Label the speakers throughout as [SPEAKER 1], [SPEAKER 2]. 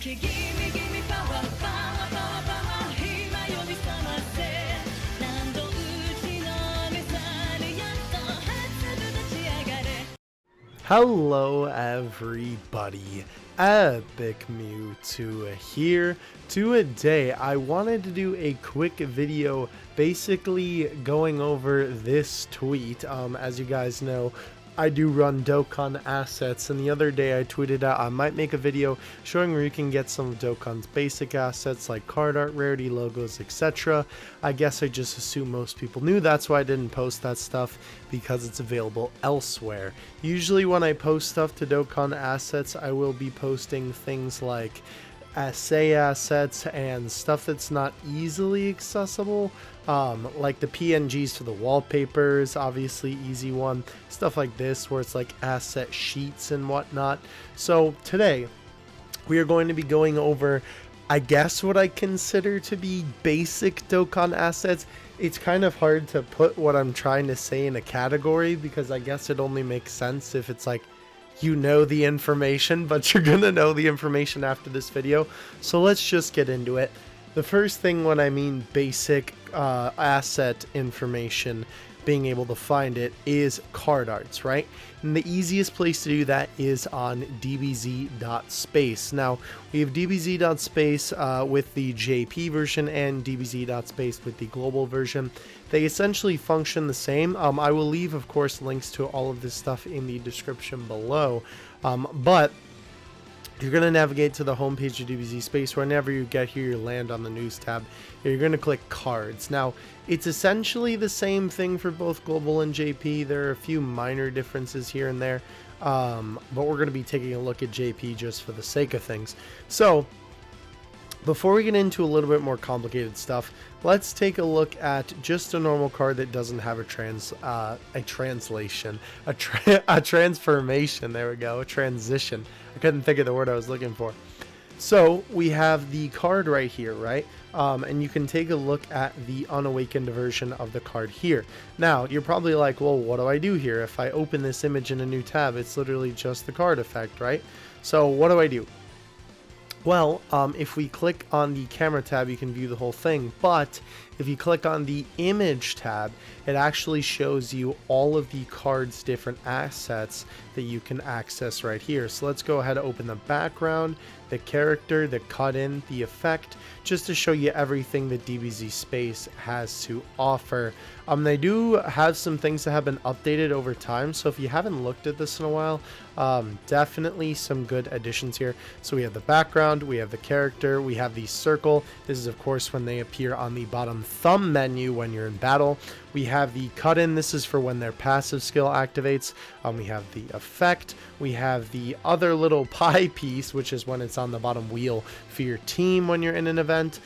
[SPEAKER 1] Hello everybody, Epic Mewtwo here. Today I wanted to do a quick video basically going over this tweet. As you guys know, I do run Dokkan assets, and the other day I tweeted out I might make a video showing where you can get some of Dokkan's basic assets like card art, rarity, logos, etc. I guess I just assume most people knew, that's why I didn't post that stuff, because it's available elsewhere. Usually when I post stuff to Dokkan assets, I will be posting things like SA assets and stuff that's not easily accessible, like the PNGs for the wallpapers, obviously easy one, stuff like this where it's like asset sheets and whatnot. So today we are going to be going over, I guess, what I consider to be basic Dokkan assets. It's kind of hard to put what I'm trying to say in a category, because I guess it only makes sense if it's like you know the information, but you're gonna know the information after this video. So let's just get into it. The first thing when I mean basic asset information, being able to find it, is card arts, right? And the easiest place to do that is on DBZ.Space. Now, we have DBZ.Space with the JP version and DBZ.Space with the global version. They essentially function the same. I will leave, of course, links to all of this stuff in the description below. But you're going to navigate to the homepage of DBZ Space. Whenever you get here, you land on the news tab. You're going to click cards. Now, it's essentially the same thing for both global and JP. There are a few minor differences here and there, but we're going to be taking a look at JP just for the sake of things. So before we get into a little bit more complicated stuff, let's take a look at just a normal card that doesn't have a translation, a transformation. There we go, a transition. I couldn't think of the word I was looking for. So we have the card right here, right? And you can take a look at the unawakened version of the card here. Now, you're probably like, well, what do I do here? If I open this image in a new tab, it's literally just the card effect, right? So what do I do? Well, if we click on the camera tab, you can view the whole thing, but if you click on the image tab, it actually shows you all of the card's different assets that you can access right here. So let's go ahead and open the background, the character, the cut-in, the effect, just to show you everything that DBZ Space has to offer. They do have some things that have been updated over time, so if you haven't looked at this in a while, definitely some good additions here. So we have the background, we have the character, we have the circle. This is, of course, when they appear on the bottom thumb menu when you're in battle. We have the cut-in. This is for when their passive skill activates. We have the effect. We have the other little pie piece, which is when it's on the bottom wheel for your team when you're in an event.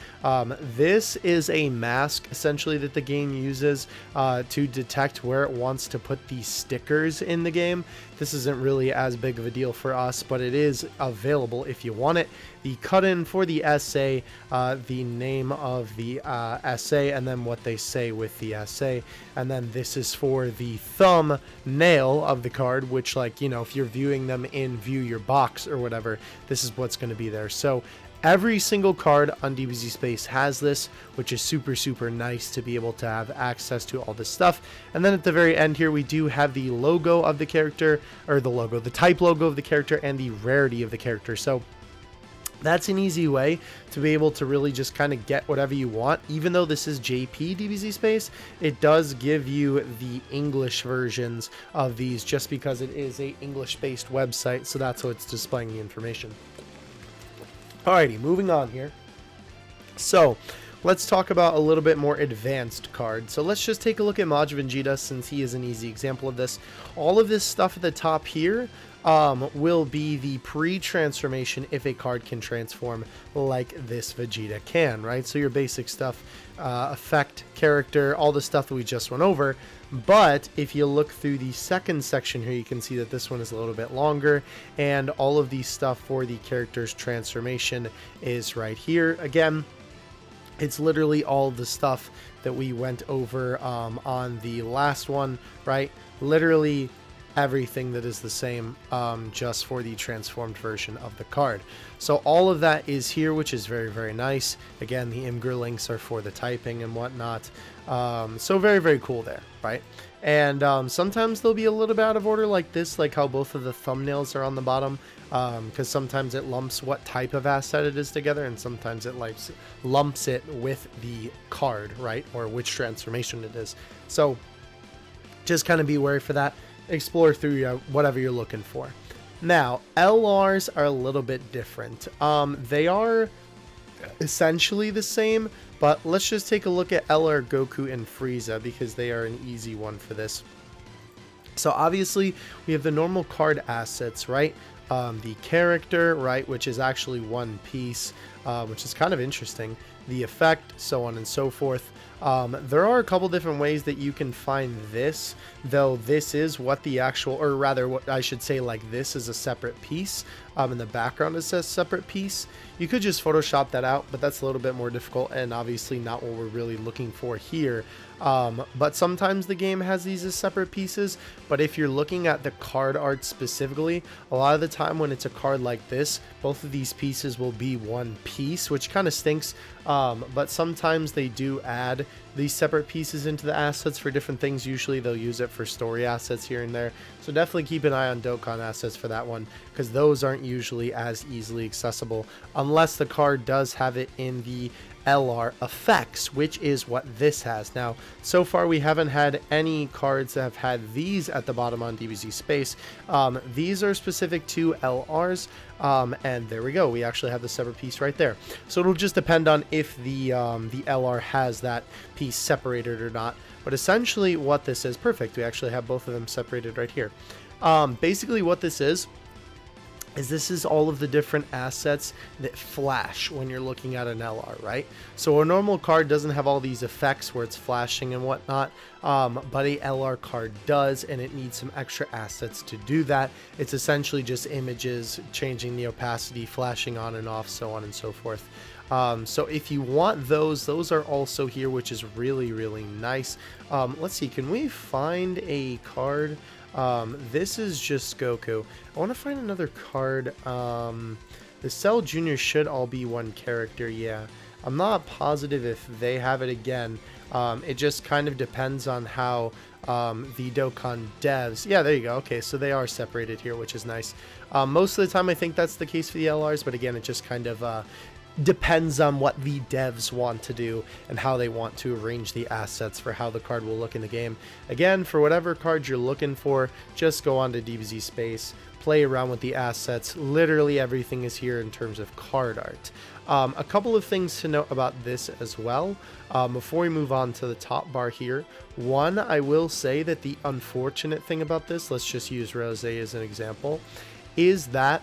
[SPEAKER 1] This is a mask, essentially, that the game uses to detect where it wants to put these stickers in the game. This isn't really as big of a deal for us, but it is available if you want it. The cut-in for the essay, the name of the essay, and then what they say with the essay. And then this is for the thumbnail of the card, which, like, you know, if you're viewing them in View Your Box or whatever, this is what's going to be there. So every single card on DBZ Space has this, which is super, super nice to be able to have access to all this stuff. And then at the very end here, we do have the logo of the character, or the type logo of the character, and the rarity of the character. So that's an easy way to be able to really just kind of get whatever you want. Even though this is JP DBZ Space, it does give you the English versions of these just because it is a English-based website, so that's how it's displaying the information. Alrighty, moving on here. So let's talk about a little bit more advanced cards. So let's just take a look at Maj Vegeta, since he is an easy example of this. All of this stuff at the top here will be the pre-transformation if a card can transform like this Vegeta can, right? So your basic stuff, effect, character, all the stuff that we just went over. But if you look through the second section here, you can see that this one is a little bit longer, and all of the stuff for the character's transformation is right here. Again, it's literally all the stuff that we went over on the last one, right? Literally everything that is the same, just for the transformed version of the card. So all of that is here, which is very, very nice. Again, the Imgur links are for the typing and whatnot. So very, very cool there, right? And sometimes they'll be a little bit out of order like this, like how both of the thumbnails are on the bottom, because sometimes it lumps what type of asset it is together, and sometimes it lumps it with the card, right? Or which transformation it is. So just kind of be wary for that. Explore through whatever you're looking for. Now, LRs are a little bit different. They are essentially the same, but let's just take a look at LR, Goku, and Frieza because they are an easy one for this. So obviously, we have the normal card assets, right? The character, right, which is actually one piece, which is kind of interesting. The effect, so on and so forth. There are a couple different ways that you can find this, though this is what the actual, or rather what I should say, like this is a separate piece. In the background it says separate piece. You could just Photoshop that out, but that's a little bit more difficult and obviously not what we're really looking for here. But sometimes the game has these as separate pieces, but if you're looking at the card art specifically, a lot of the time when it's a card like this, both of these pieces will be one piece, which kind of stinks. But sometimes they do add these separate pieces into the assets for different things. Usually they'll use it for story assets here and there. So definitely keep an eye on Dokkan assets for that one, because those aren't usually as easily accessible unless the card does have it in the LR effects, which is what this has. Now, so far we haven't had any cards that have had these at the bottom on DBZ Space. These are specific to LRs, and there we go. We actually have the separate piece right there. So it'll just depend on if the LR has that piece separated or not. But essentially what this is, perfect. We actually have both of them separated right here. Basically what this is this is all of the different assets that flash when you're looking at an LR, right? So a normal card doesn't have all these effects where it's flashing and whatnot, but a LR card does, and it needs some extra assets to do that. It's essentially just images, changing the opacity, flashing on and off, so on and so forth. So if you want those are also here, which is really, really nice. Let's see, can we find a card? This is just Goku. I want to find another card. The Cell Jr. should all be one character, yeah. I'm not positive if they have it again. It just kind of depends on how the Dokkan devs... Yeah, there you go. Okay, so they are separated here, which is nice. Most of the time I think that's the case for the LRs, but again, it just kind of... depends on what the devs want to do and how they want to arrange the assets for how the card will look in the game. Again, for whatever card you're looking for, just go on to DBZ Space, play around with the assets. Literally everything is here in terms of card art. A couple of things to note about this as well. Before we move on to the top bar here, one, I will say that the unfortunate thing about this, let's just use Rose as an example, is that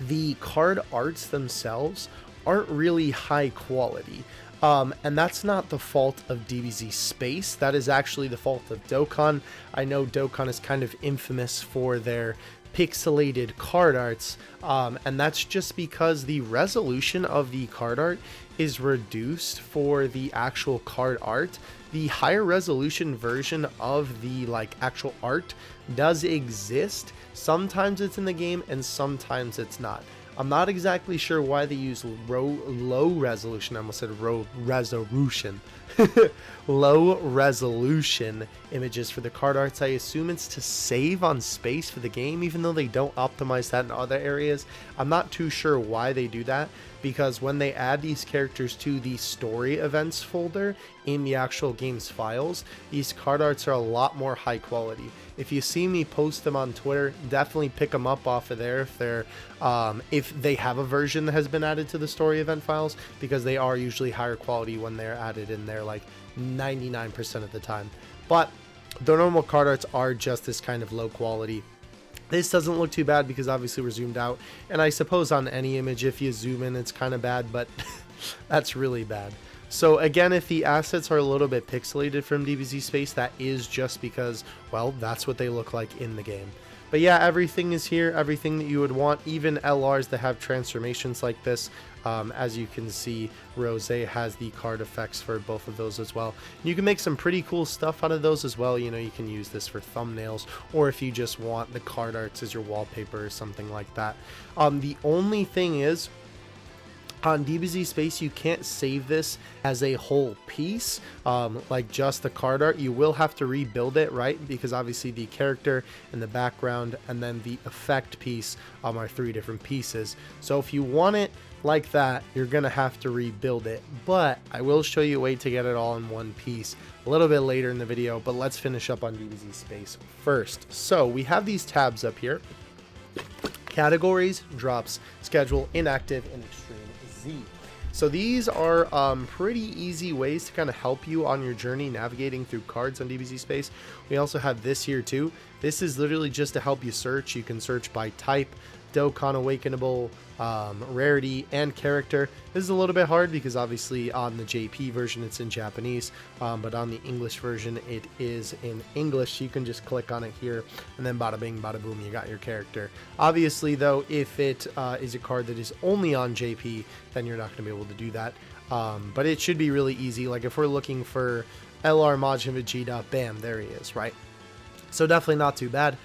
[SPEAKER 1] the card arts themselves aren't really high quality. And that's not the fault of DBZ Space. That is actually the fault of Dokkan. I know Dokkan is kind of infamous for their pixelated card arts, and that's just because the resolution of the card art is reduced for the actual card art. The higher resolution version of the actual art does exist. Sometimes it's in the game and sometimes it's not. I'm not exactly sure why they use low resolution. I almost said resolution. Low resolution images for the card arts. I assume it's to save on space for the game, even though they don't optimize that in other areas. I'm not too sure why they do that, because when they add these characters to the story events folder in the actual game's files, these card arts are a lot more high quality. If you see me post them on Twitter, definitely pick them up off of there if they have a version that has been added to the story event files, because they are usually higher quality when they're added in there, like 99% of the time. But the normal card arts are just this kind of low quality. This doesn't look too bad because obviously we're zoomed out, and I suppose on any image if you zoom in it's kind of bad, but that's really bad. So again, if the assets are a little bit pixelated from DBZ Space, that is just because, well, that's what they look like in the game. But yeah, everything is here, everything that you would want, even LRs that have transformations like this. As you can see, Rose has the card effects for both of those as well. You can make some pretty cool stuff out of those as well. You know, you can use this for thumbnails, or if you just want the card arts as your wallpaper or something like that. The only thing is, on DBZ Space, you can't save this as a whole piece, like just the card art. You will have to rebuild it, right? Because obviously the character and the background and then the effect piece are 3 different pieces. So if you want it like that, you're gonna have to rebuild it. But I will show you a way to get it all in one piece a little bit later in the video. But let's finish up on DBZ Space first. So we have these tabs up here: categories, drops, schedule, inactive, and extreme Z. So these are pretty easy ways to kind of help you on your journey navigating through cards on DBZ Space. We also have this here too. This is literally just to help you search. You can search by type, Dokkan Awakenable, rarity, and character. This is a little bit hard because obviously on the JP version it's in Japanese, but on the English version it is in English. You can just click on it here and then bada bing bada boom, you got your character. Obviously though, if it is a card that is only on JP, then you're not going to be able to do that, but it should be really easy. Like if we're looking for LR Majin Vegeta, bam, there he is, right? So definitely not too bad.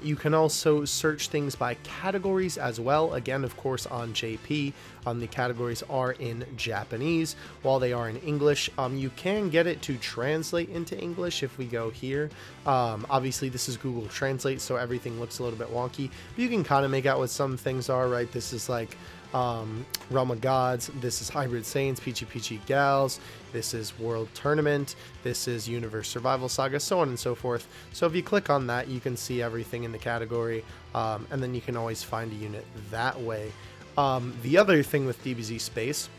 [SPEAKER 1] You can also search things by categories as well. Again, of course, on JP, the categories are in Japanese while they are in English. You can get it to translate into English if we go here. Obviously, this is Google Translate, so everything looks a little bit wonky. But you can kind of make out what some things are, right? This is like Realm of Gods, this is Hybrid Saints, Peachy Peachy Gals, this is World Tournament, this is Universe Survival Saga, so on and so forth. So if you click on that, you can see everything in the category, and then you can always find a unit that way. The other thing with DBZ Space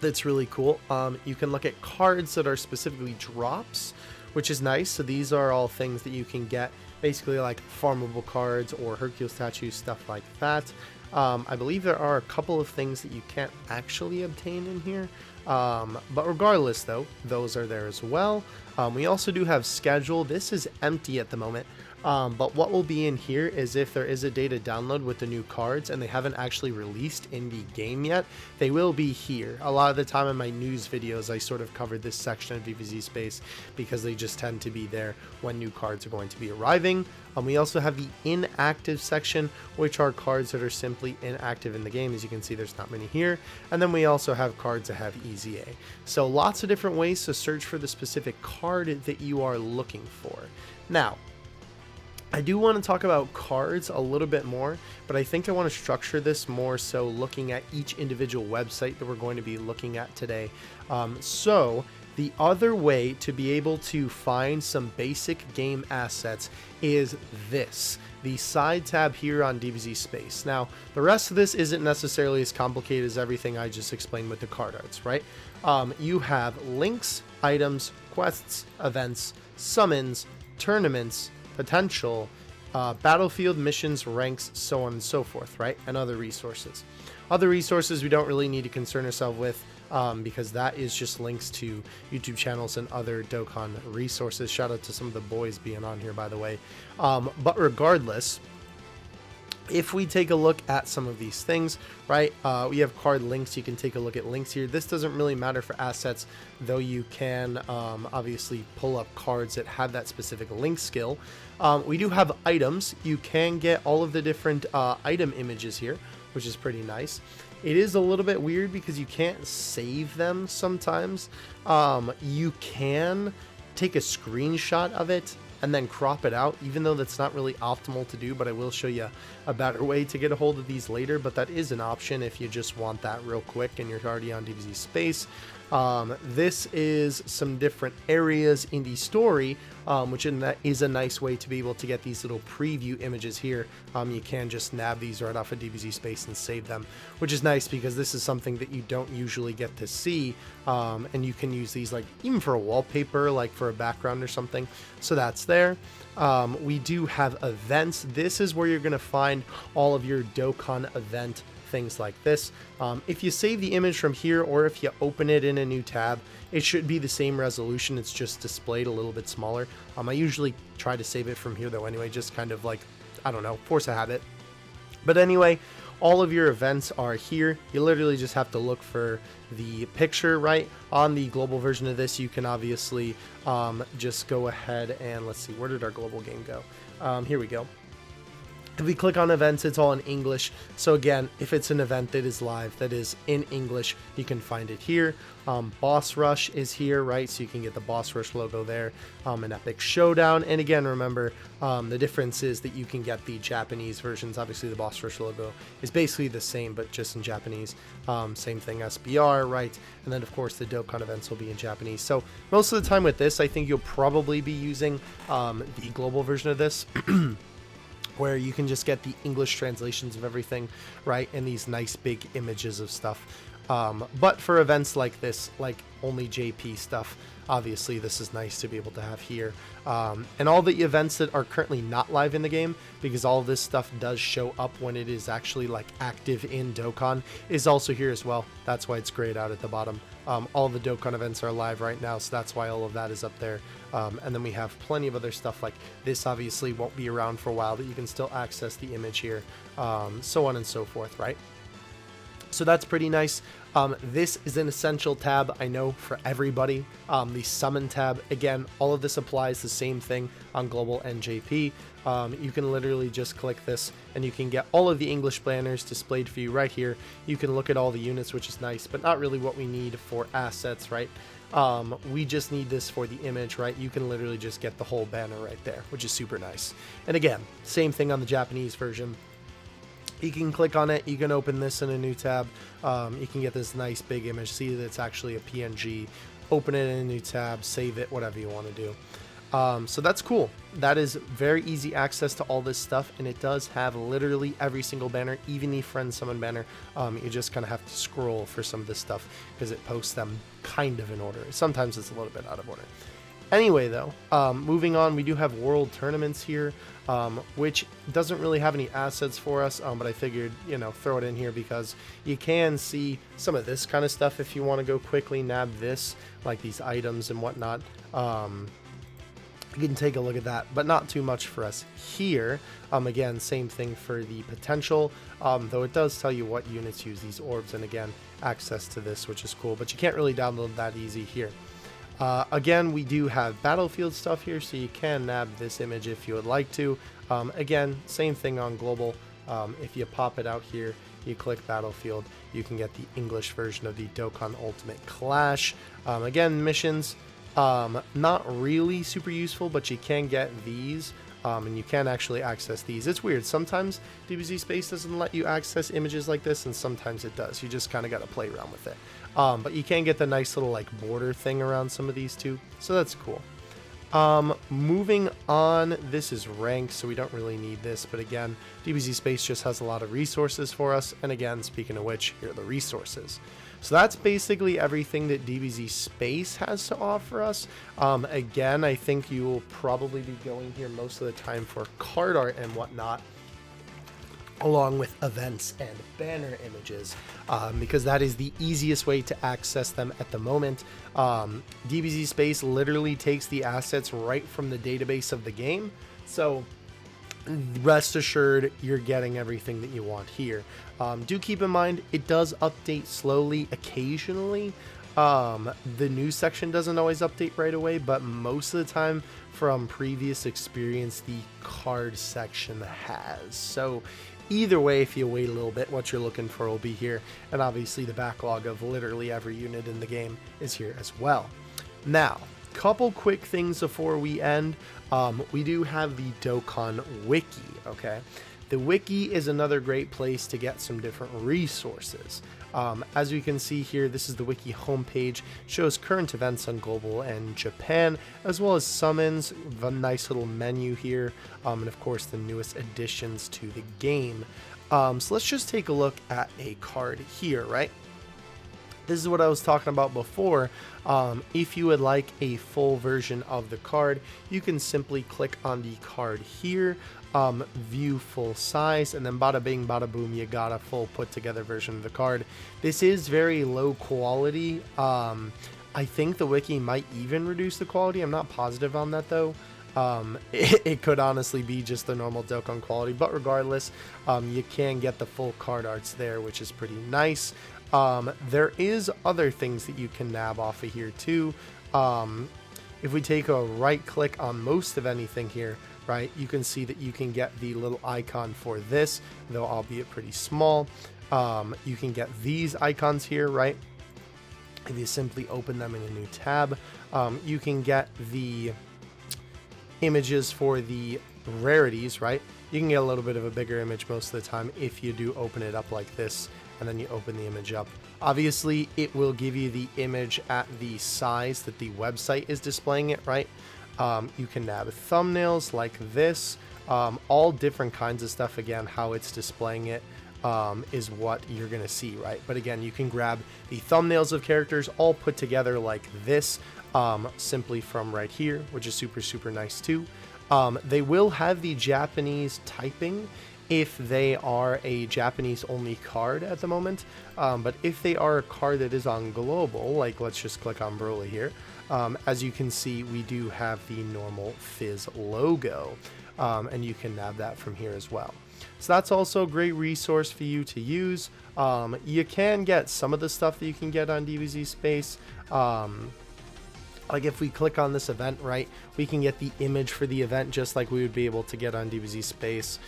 [SPEAKER 1] that's really cool, you can look at cards that are specifically drops, which is nice. So these are all things that you can get, basically like farmable cards or Hercule statues, stuff like that. I believe there are a couple of things that you can't actually obtain in here, but regardless though, those are there as well. We also do have schedule. This is empty at the moment, but what will be in here is if there is a data download with the new cards and they haven't actually released in the game yet, they will be here. A lot of the time in my news videos I sort of covered this section of DBZ Space because they just tend to be there when new cards are going to be arriving. We also have the inactive section, which are cards that are simply inactive in the game. As you can see, there's not many here. And then we also have cards that have EZA. So lots of different ways to search for the specific card that you are looking for. Now, I do want to talk about cards a little bit more, but I think I want to structure this more so looking at each individual website that we're going to be looking at today. So the other way to be able to find some basic game assets is this, the side tab here on DBZ Space. Now, the rest of this isn't necessarily as complicated as everything I just explained with the card arts, right? You have links, items, quests, events, summons, tournaments, potential, battlefield missions, ranks, so on and so forth, right? And other resources. Other resources we don't really need to concern ourselves with, because that is just links to YouTube channels and other Dokkan resources. Shout out to some of the boys being on here, by the way. But regardless, if we take a look at some of these things, right, we have card links. You can take a look at links here. This doesn't really matter for assets, though you can obviously pull up cards that have that specific link skill. We do have items. You can get all of the different item images here, which is pretty nice. It is a little bit weird because you can't save them sometimes. You can take a screenshot of it and then crop it out, even though that's not really optimal to do, but I will show you a better way to get a hold of these later. But that is an option if you just want that real quick and you're already on DBZ Space. This is some different areas in the story, which is a nice way to be able to get these little preview images here. You can just nab these right off of DBZ Space and save them, which is nice because this is something that you don't usually get to see, and you can use these like even for a wallpaper, like for a background or something. So that's there. We do have events. This is where you're going to find all of your Dokkan event things like this. If you save the image from here or if you open it in a new tab, it should be the same resolution. It's just displayed a little bit smaller. I usually try to save it from here though anyway, just kind of like I don't know, force a habit. But anyway, all of your events are here. You literally just have to look for the picture, right? On the global version of this, you can obviously just go ahead and let's see, where did our global game go? Here we go. If we click on events, it's all in English. So again, if it's an event that is live, that is in English, you can find it here. Boss Rush is here, right? So you can get the Boss Rush logo there. An Epic Showdown. And again, remember, the difference is that you can get the Japanese versions. Obviously, the Boss Rush logo is basically the same, but just in Japanese. Same thing, SBR, right? And then, of course, the Dokkan events will be in Japanese. So most of the time with this, I think you'll probably be using the global version of this. Where you can just get the English translations of everything, right? And these nice big images of stuff. But for events like this, like only JP stuff, obviously this is nice to be able to have here. And all the events that are currently not live in the game, because all this stuff does show up when it is actually like active in Dokkan, is also here as well. That's why it's grayed out at the bottom. All the Dokkan events are live right now, so that's why all of that is up there. And then we have plenty of other stuff like this obviously won't be around for a while, but you can still access the image here, so on and so forth, right? So that's pretty nice. This is an essential tab, I know, for everybody. The summon tab, again, all of this applies the same thing on global and JP. You can literally just click this and you can get all of the English banners displayed for you right here. You can look at all the units, which is nice, but not really what we need for assets, right? We just need this for the image, right? You can literally just get the whole banner right there, which is super nice. And again, same thing on the Japanese version. You can click on it, you can open this in a new tab, you can get this nice big image, see that it's actually a PNG, open it in a new tab, save it, whatever you want to do. So that's cool. That is very easy access to all this stuff, and it does have literally every single banner, even the friend summon banner. You just kind of have to scroll for some of this stuff because it posts them kind of in order. Sometimes it's a little bit out of order. Anyway, though, moving on, we do have world tournaments here, which doesn't really have any assets for us, but I figured, you know, throw it in here because you can see some of this kind of stuff if you want to go quickly nab this, like these items and whatnot. You can take a look at that, but not too much for us here. Again, same thing for the potential, though it does tell you what units use these orbs, and again, access to this, which is cool, but you can't really download that easy here. Again, we do have battlefield stuff here, so you can nab this image if you would like to. Again, same thing on global. If you pop it out here, you click battlefield, you can get the English version of the Dokkan Ultimate Clash. Again, missions, not really super useful, but you can get these. And you can actually access these. It's weird. Sometimes DBZ Space doesn't let you access images like this, and sometimes it does. You just kind of got to play around with it. But you can get the nice little like border thing around some of these too, so that's cool. Moving on, this is ranked, so we don't really need this, but again, DBZ Space just has a lot of resources for us, and again, speaking of which, here are the resources. So that's basically everything that DBZ Space has to offer us. Again, I think you will probably be going here most of the time for card art and whatnot, along with events and banner images, because that is the easiest way to access them at the moment. DBZ Space literally takes the assets right from the database of the game, so rest assured you're getting everything that you want here. Do keep in mind it does update slowly occasionally. The news section doesn't always update right away, but most of the time from previous experience the card section has. So either way, if you wait a little bit, what you're looking for will be here, and obviously the backlog of literally every unit in the game is here as well. Now, couple quick things before we end. We do have the Dokkan Wiki, okay? The wiki is another great place to get some different resources. As you can see here, this is the wiki homepage, shows current events on global and Japan, as well as summons, a nice little menu here, and of course the newest additions to the game. So let's just take a look at a card here, right? This is what I was talking about before. If you would like a full version of the card, you can simply click on the card here, view full size, and then bada bing, bada boom, you got a full put together version of the card. This is very low quality. I think the wiki might even reduce the quality. I'm not positive on that though. it could honestly be just the normal Dokkan quality, but regardless, you can get the full card arts there, which is pretty nice. There is other things that you can nab off of here too. If we take a right click on most of anything here, right, you can see that you can get the little icon for this, though albeit pretty small. You can get these icons here, right? If you simply open them in a new tab, you can get the images for the rarities, right? You can get a little bit of a bigger image most of the time if you do open it up like this, and then you open the image up. Obviously, it will give you the image at the size that the website is displaying it, right? You can nab thumbnails like this, all different kinds of stuff. Again, how it's displaying it is what you're gonna see, right? But again, you can grab the thumbnails of characters all put together like this, simply from right here, which is super nice too. They will have the Japanese typing if they are a Japanese only card at the moment, but if they are a card that is on global, like let's just click on Broly here, as you can see, we do have the normal Fizz logo, and you can nab that from here as well. So that's also a great resource for you to use. You can get some of the stuff that you can get on DBZ Space. Like if we click on this event, right, we can get the image for the event just like we would be able to get on DBZ Space.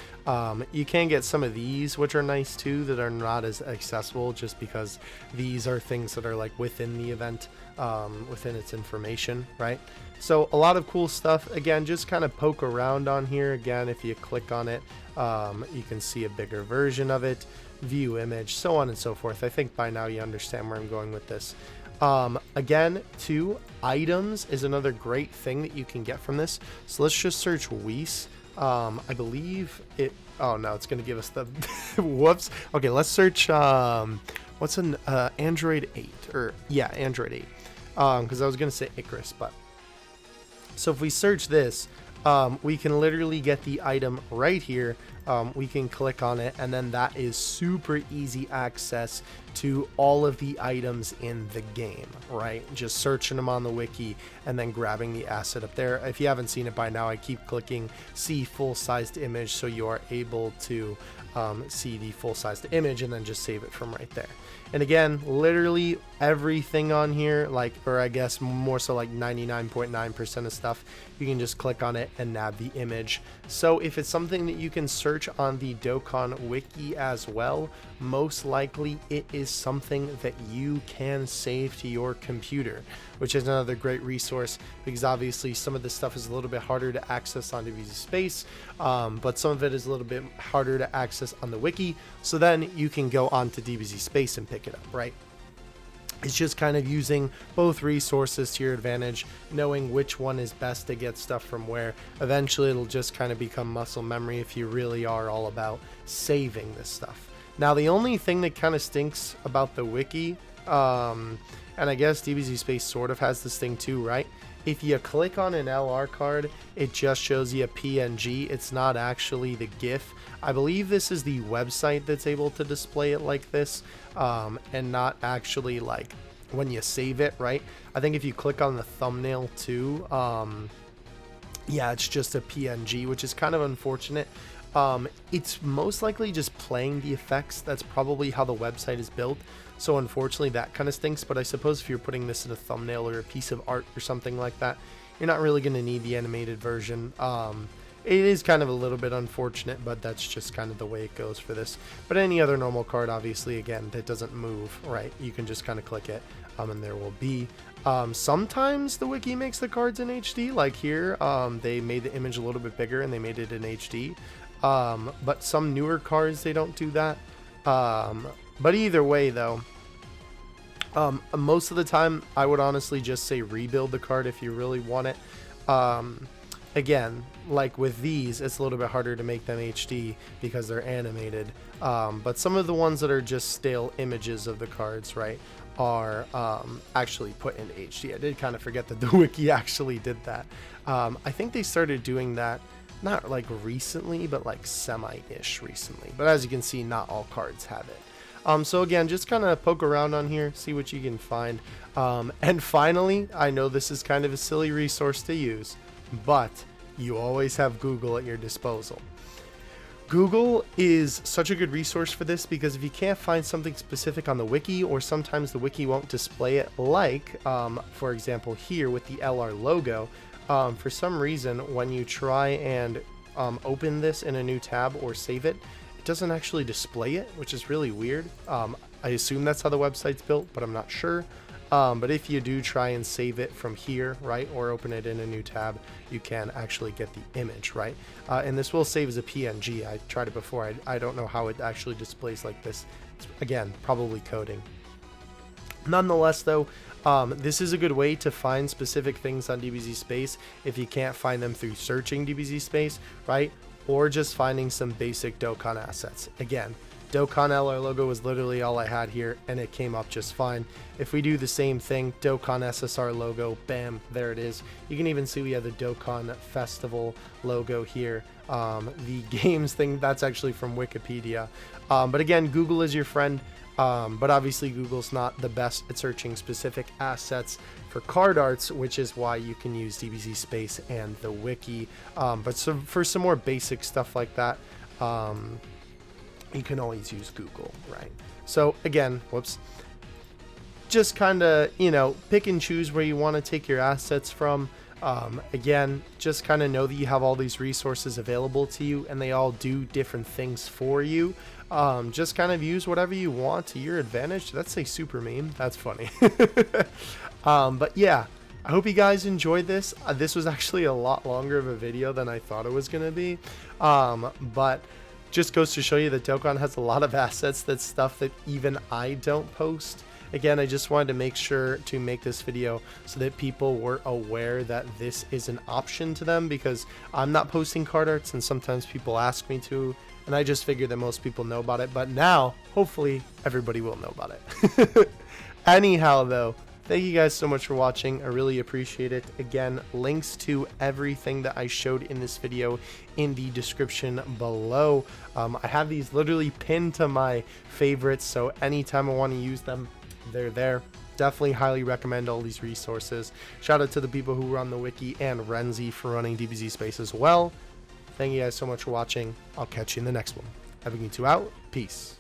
[SPEAKER 1] You can get some of these, which are nice too, that are not as accessible just because these are things that are like within the event, within its information, right? So a lot of cool stuff. Again, just kind of poke around on here. Again, if you click on it, you can see a bigger version of it, view image, so on and so forth. I think by now you understand where I'm going with this. Again, too, items is another great thing that you can get from this. So let's just search Whis. I believe it, oh no, it's going to give us the, whoops. Okay, let's search, what's an, Android 8, or yeah, Android 8. Cause I was going to say Icarus, but, so if we search this, we can literally get the item right here. We can click on it, and then that is super easy access to all of the items in the game, right? Just searching them on the wiki and then grabbing the asset up there. If you haven't seen it by now, I keep clicking see full-sized image so you are able to see the full-sized image and then just save it from right there. And again, literally everything on here, like, or I guess more so like 99.9% of stuff, you can just click on it and nab the image. So if it's something that you can search on the Dokkan Wiki as well, most likely it is something that you can save to your computer, which is another great resource, because obviously some of this stuff is a little bit harder to access on DBZ Space, but some of it is a little bit harder to access on the wiki, so then you can go on to DBZ Space and pick it up, right? It's just kind of using both resources to your advantage, knowing which one is best to get stuff from where. Eventually it'll just kind of become muscle memory if you really are all about saving this stuff. Now the only thing that kind of stinks about the wiki, and I guess DBZ Space sort of has this thing too, right? If you click on an LR card, it just shows you a PNG. It's not actually the GIF. I believe this is the website that's able to display it like this, and not actually like when you save it, right? I think if you click on the thumbnail too, yeah, it's just a PNG, which is kind of unfortunate. It's most likely just playing the effects. That's probably how the website is built. So unfortunately that kind of stinks, but I suppose if you're putting this in a thumbnail or a piece of art or something like that, you're not really going to need the animated version. It is kind of a little bit unfortunate, but that's just kind of the way it goes for this. But any other normal card, obviously, again, that doesn't move, right? You can just kind of click it, and there will be. Sometimes the wiki makes the cards in HD, like here, they made the image a little bit bigger and they made it in HD. But some newer cards, they don't do that. But either way, though, most of the time, I would honestly just say rebuild the card if you really want it. Again, like with these, it's a little bit harder to make them HD because they're animated. But some of the ones that are just stale images of the cards, right, are actually put into HD. I did kind of forget that the wiki actually did that. I think they started doing that not like recently, but like semi-ish recently. But as you can see, not all cards have it. So again, just kind of poke around on here, see what you can find. And finally, I know this is kind of a silly resource to use, but you always have Google at your disposal. Google is such a good resource for this because if you can't find something specific on the wiki, or sometimes the wiki won't display it, like for example here with the LR logo, for some reason when you try and open this in a new tab or save it, it doesn't actually display it, which is really weird. I assume that's how the website's built, but I'm not sure. But if you do try and save it from here, right, or open it in a new tab, you can actually get the image, right? And this will save as a PNG. I tried it before. I don't know how it actually displays like this. It's, again, probably coding. Nonetheless, though, this is a good way to find specific things on DBZ Space if you can't find them through searching DBZ Space, right? Or just finding some basic Dokkan assets. Again, Dokkan LR logo was literally all I had here, and it came up just fine. If we do the same thing, Dokkan SSR logo, bam, there it is. You can even see we have the Dokkan Festival logo here. The games thing, that's actually from Wikipedia. But again, Google is your friend, but obviously Google's not the best at searching specific assets for card arts, which is why you can use DBZ Space and the wiki. But so for some more basic stuff like that, you can always use Google, right? So again, whoops, just kind of, you know, pick and choose where you want to take your assets from. Again, just kind of know that you have all these resources available to you and they all do different things for you. Just kind of use whatever you want to your advantage. That's a super meme. That's funny. But yeah, I hope you guys enjoyed this. This was actually a lot longer of a video than I thought it was going to be. But just goes to show you that Dokkan has a lot of assets. That's stuff that even I don't post. Again, I just wanted to make sure to make this video so that people were aware that this is an option to them, because I'm not posting card arts and sometimes people ask me to, and I just figured that most people know about it. But now, hopefully, everybody will know about it. Anyhow, though, thank you guys so much for watching. I really appreciate it. Again, links to everything that I showed in this video in the description below. I have these literally pinned to my favorites, so anytime I want to use them, they're there. Definitely highly recommend all these resources. Shout out to the people who run the wiki and Renzi for running DBZ Space as well. Thank you guys so much for watching. I'll catch you in the next one. Having you two out. Peace.